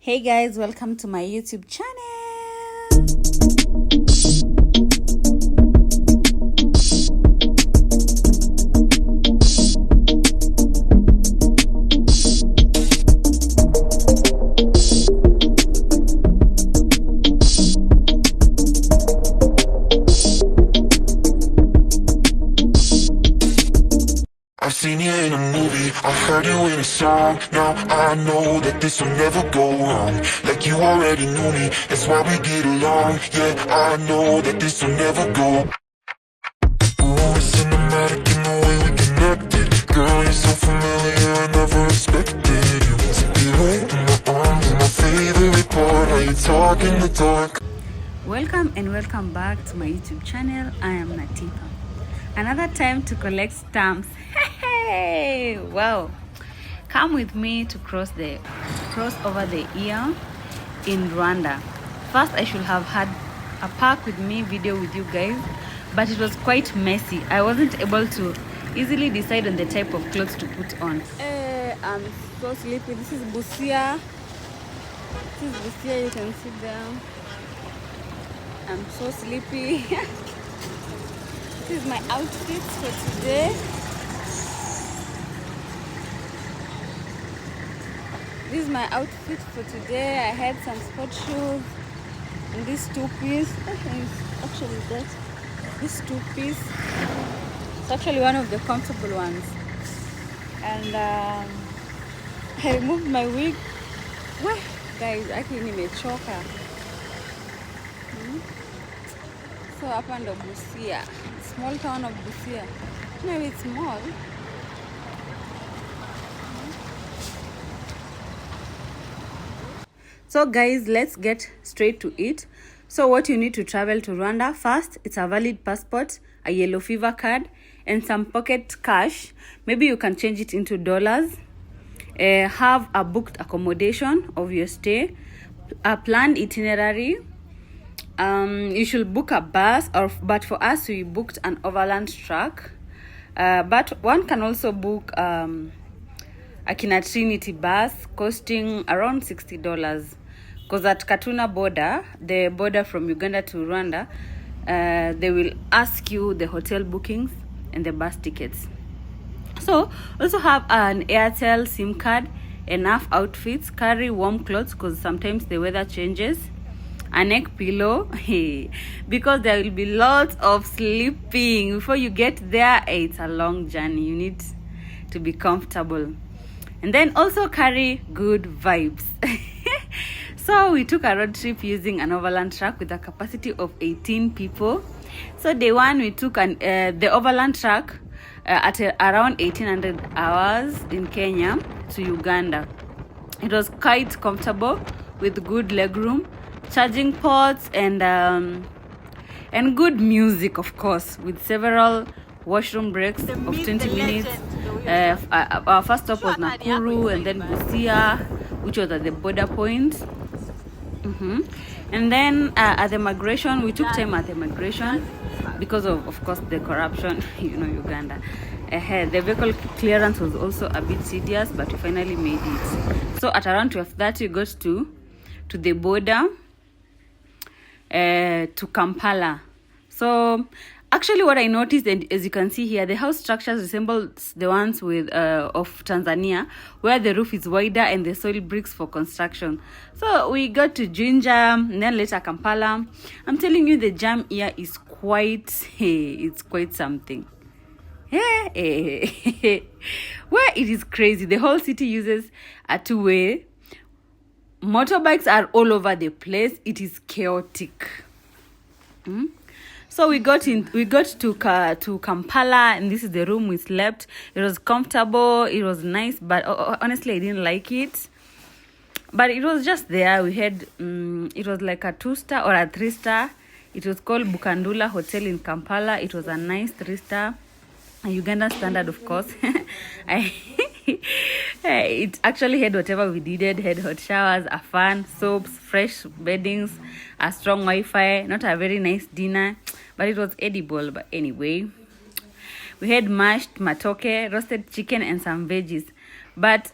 Hey guys, welcome to my YouTube channel. I've seen you in a movie, I heard you in a song. Now I know that this will never go wrong. Like you already knew me, that's why we get along. Yeah, I know that this will never go. Ooh, it's cinematic in the way we connected. Girl, you're so familiar, I never expected you to be right in my arms, my favorite part. How you talk in the dark. Welcome and welcome back to my YouTube channel. I am Natipa. Another time to collect stamps. Hey, wow! Come with me to cross over the year in Rwanda. First, I should have had a pack with me video with you guys, but it was quite messy. I wasn't able to easily decide on the type of clothes to put on. I'm so sleepy. This is Busia. You can sit down. I'm so sleepy. This is my outfit for today. I had some sport shoes and this two-piece. Actually, this two-piece. It's actually one of the comfortable ones. And I removed my wig. Well, guys, actually nimechoka. So up under Busia, small town of Busia. Maybe it's small. So guys, let's get straight to it. So what you need to travel to Rwanda: first, it's a valid passport, a yellow fever card, and some pocket cash. Maybe you can change it into dollars. Have a booked accommodation of your stay, a planned itinerary. You should book a bus, but for us we booked an overland truck. But one can also book a Kina Trinity bus costing around $60. Because at Katuna border, the border from Uganda to Rwanda, they will ask you the hotel bookings and the bus tickets. So also have an Airtel SIM card, enough outfits, carry warm clothes because sometimes the weather changes, a neck pillow because there will be lots of sleeping before you get there. It's a long journey, you need to be comfortable. And then also carry good vibes. So we took a road trip using an overland truck with a capacity of 18 people. So day one we took the overland truck at around 1800 hours in Kenya to Uganda. It was quite comfortable with good legroom, charging ports, and good music, of course, with several washroom breaks of 20 minutes. Our first stop was Nakuru and then Busia, which was at the border point. And then at the migration, we took time at the migration because of course, the corruption, Uganda. The vehicle clearance was also a bit tedious, but we finally made it. So at around 12:30, we got to the border, to Kampala. So actually what I noticed, and as you can see here, the house structures resemble the ones of Tanzania, where the roof is wider and the soil bricks for construction. So we got to Jinja and then later Kampala. I'm telling you, the jam here is it's quite something. Where it is crazy. The whole city uses a two-way. Motorbikes are all over the place. It is chaotic. So we got to Kampala, and this is the room we slept. It was comfortable, it was nice, but honestly I didn't like it. But it was just there. We had it was like a 2-star or a 3-star. It was called Bukandula Hotel in Kampala. It was a nice 3-star, a Ugandan standard, of course. It actually had whatever we needed. Had hot showers, a fan, soaps, fresh beddings, a strong Wi-Fi, not a very nice dinner, but it was edible. But anyway, we had mashed matoke, roasted chicken, and some veggies. But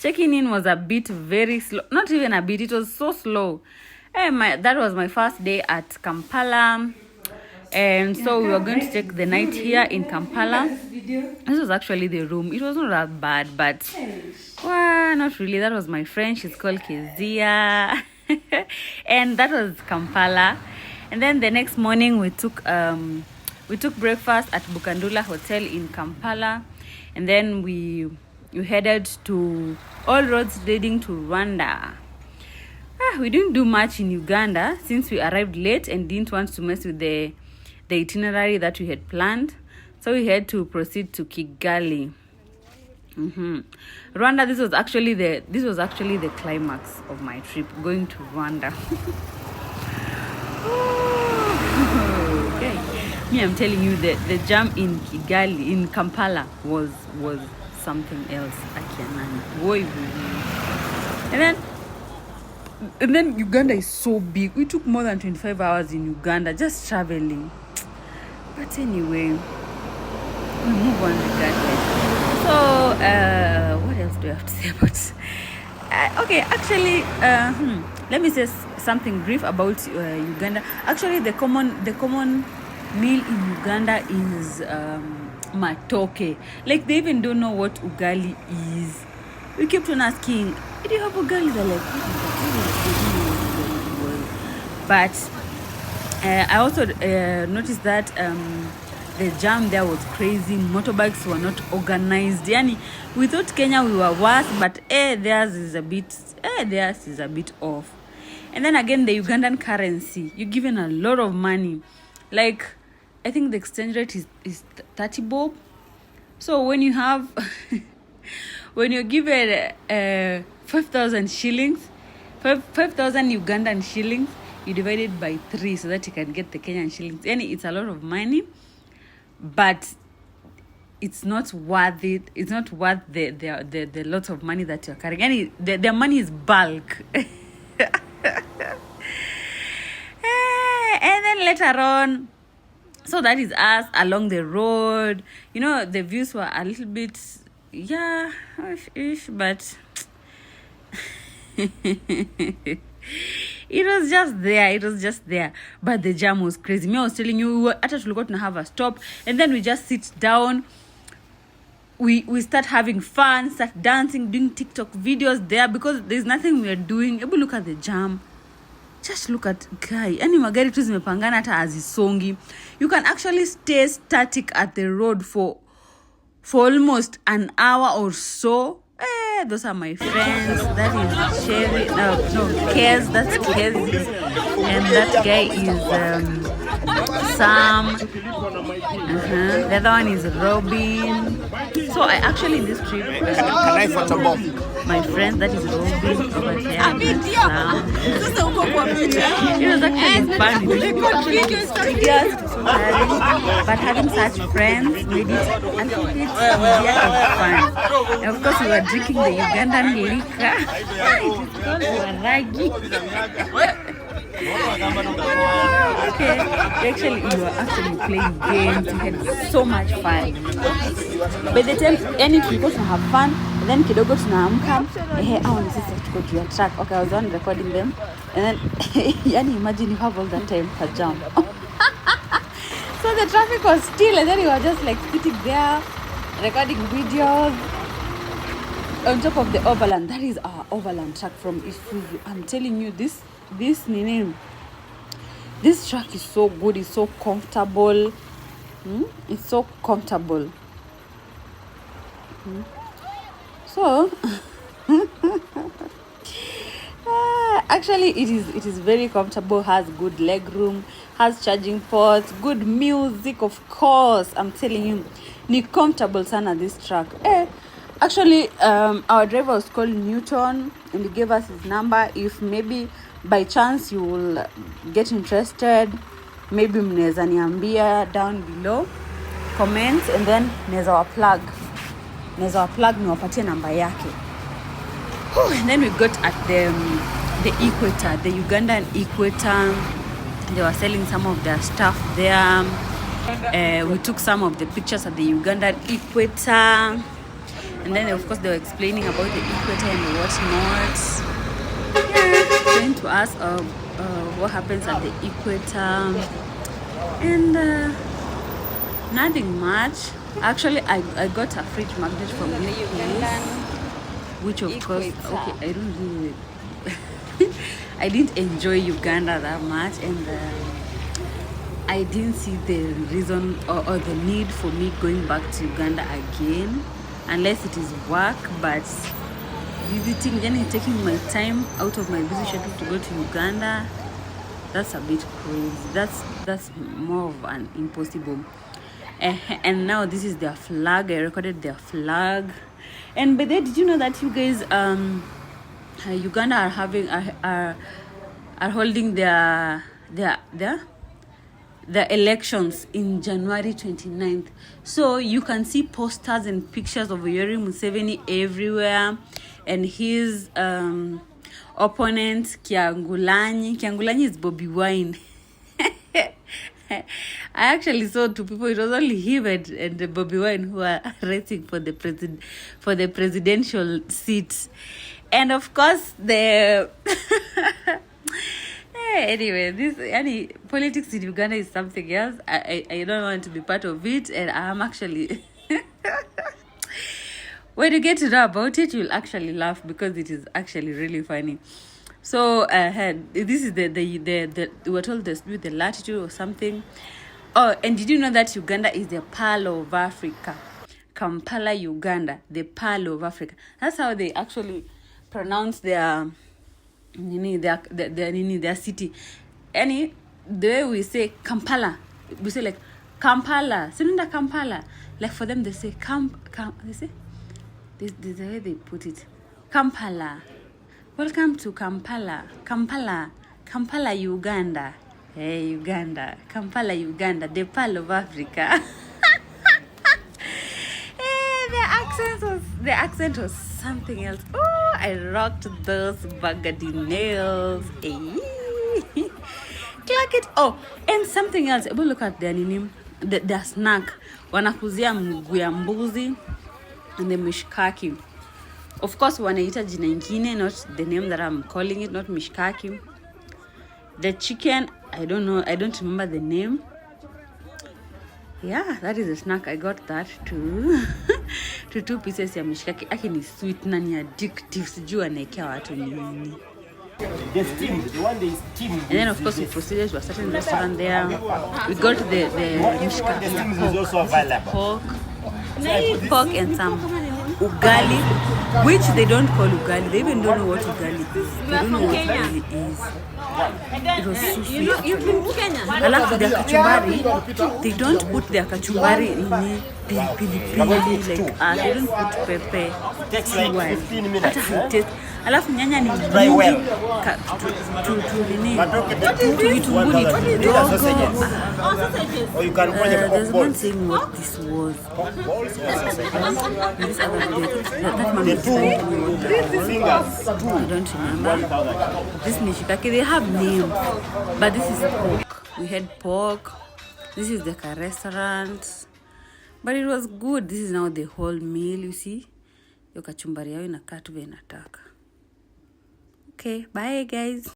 checking in was a bit very slow. Not even a bit, it was so slow. That was my first day at Kampala. And so we were going to take the night here in Kampala. This was actually the room. It was not that bad, but well, not really. That was my friend. She's called Kezia. And that was Kampala. And then the next morning we took breakfast at Bukandula Hotel in Kampala. And then we headed to all roads leading to Rwanda. We didn't do much in Uganda since we arrived late and didn't want to mess with the itinerary that we had planned. So we had to proceed to Kigali. Rwanda, this was actually the climax of my trip, going to Rwanda. Okay. Me, I'm telling you that the jam in Kigali, in Kampala, was something else. And then Uganda is so big. We took more than 25 hours in Uganda just traveling. But anyway, we move on regardless. So, what else do I have to say about? Okay, actually, let me say something brief about Uganda. Actually, the common meal in Uganda is matoke. Like, they even don't know what ugali is. We kept on asking, do you have ugali? They're like, but I also noticed that the jam there was crazy. Motorbikes were not organized. Yani, we thought Kenya we were worse, but theirs is a bit off. And then again, the Ugandan currency, you're given a lot of money. Like, I think the exchange rate is 30 bob. So when you have when you're given 5,000 shillings, 5,000 Ugandan shillings, you divide it by 3 so that you can get the Kenyan shillings. And it's a lot of money, but it's not worth it. It's not worth the lot of money that you're carrying. And their money is bulk. And then later on, so that is us along the road. You know, the views were a little bit, ish, but it was just there. But the jam was crazy. Me, I was telling you, we were actually going to have a stop, and then we just sit down. We start having fun, start dancing, doing TikTok videos there because there's nothing we are doing. Able look at the jam. Just look at guy. Any magari tu zimepangana hata azisongi. You can actually stay static at the road for almost an hour or so. Those are my friends. That is Sherry. Kez. That's Kez. And that guy is Sam. The other one is Robin. So I actually this trip. My friend, that is Robin over here. And Sam. It was actually fun. But having such friends made it a little bit easier and fun. And of course, we were drinking the Ugandan liquor. It is called waragi. Okay, we were actually playing games. We had so much fun. By the time any tulikuwa to have fun, then kidogo tunaamka, sisi tuko juu ya track. Okay, I was on recording them, and then yani imagine you have all that time for jump. So the traffic was still, and then we were just like sitting there recording videos on top of the overland. That is our overland track from Isuzu. I'm telling you, this track is so good. It's so comfortable. It's so comfortable. So actually it is very comfortable, has good leg room, has charging ports, good music, of course. I'm telling you, ni comfortable sana this track. Actually our driver was called Newton, and he gave us his number. If maybe by chance you will get interested, maybe mnaweza niambia down below comments, and then naweza wa plug niwapatie namba yake. And then we got at the equator, the Ugandan equator. They were selling some of their stuff there. We took some of the pictures at the Ugandan equator. And And then of course they were explaining about the equator and whatnot. Yeah, explain to us what happens at the equator, and nothing much. Actually, I got a fridge magnet from this place, which of course, okay, I don't really I didn't enjoy Uganda that much, and I didn't see the reason or the need for me going back to Uganda again, unless it is work. But visiting, taking my time out of my busy schedule to go to Uganda, that's a bit crazy. That's more of an impossible. And now this is their flag. I recorded their flag. And by the way, did you know that you guys Uganda are having are holding their elections in January 29th. So you can see posters and pictures of Yoweri Museveni everywhere, and his opponent Kyangulanyi is Bobi Wine. I actually saw two people. It was only him and Bobi Wine who are racing for the presidential seat, and of course the anyway, this politics in Uganda is something else. I don't want to be part of it, and I'm actually when you get to know about it, you'll actually laugh because it is actually really funny. So this is the we were told this with the latitude or something. Oh, and did you know that Uganda is the pearl of Africa? Kampala, Uganda, the pearl of Africa. That's how they actually pronounce their city. The way we say Kampala, we say like Kampala, Sinunda Kampala. Like for them, they say they say this is the way they put it. Kampala. Welcome to Kampala, Uganda. Hey, Uganda, Kampala, Uganda, the pearl of Africa. The accent was something else. Oh, I rocked those burgundy nails. Clack it. Oh, and something else. But look at their snack. Wanakuzia mguu ya mbuzi and the mishkaki. Of course, wanaita jina ingine, not the name that I'm calling it, not mishkaki. The chicken, I don't know, I don't remember the name. Yeah, that is a snack. I got that too. to 2 pieces ya mishkaki. Aki ni sweet na ni addictive. Sijui anaekea watu nini. The one they steam. And then of course we proceeded to a certain restaurant there. We got the mishkaki, pork and some ugali, which they don't call ugali. They even don't know what ugali is. They don't know what ugali is. It was so sweet. Alafu their kachumbari, they don't put their kachumbari in pili like they don't put pepper. Takes like 15 minutes. Alafu nyanya ni mingi or you can there's one saying what this was. This other that man was telling me what that was. I don't remember. This mishikaki, they have names, but this is pork. We had pork. This is the restaurant, but it was good. This is now the whole meal, you see. Yo kachumbari yao inakaa tu vile nataka. Okay, bye guys.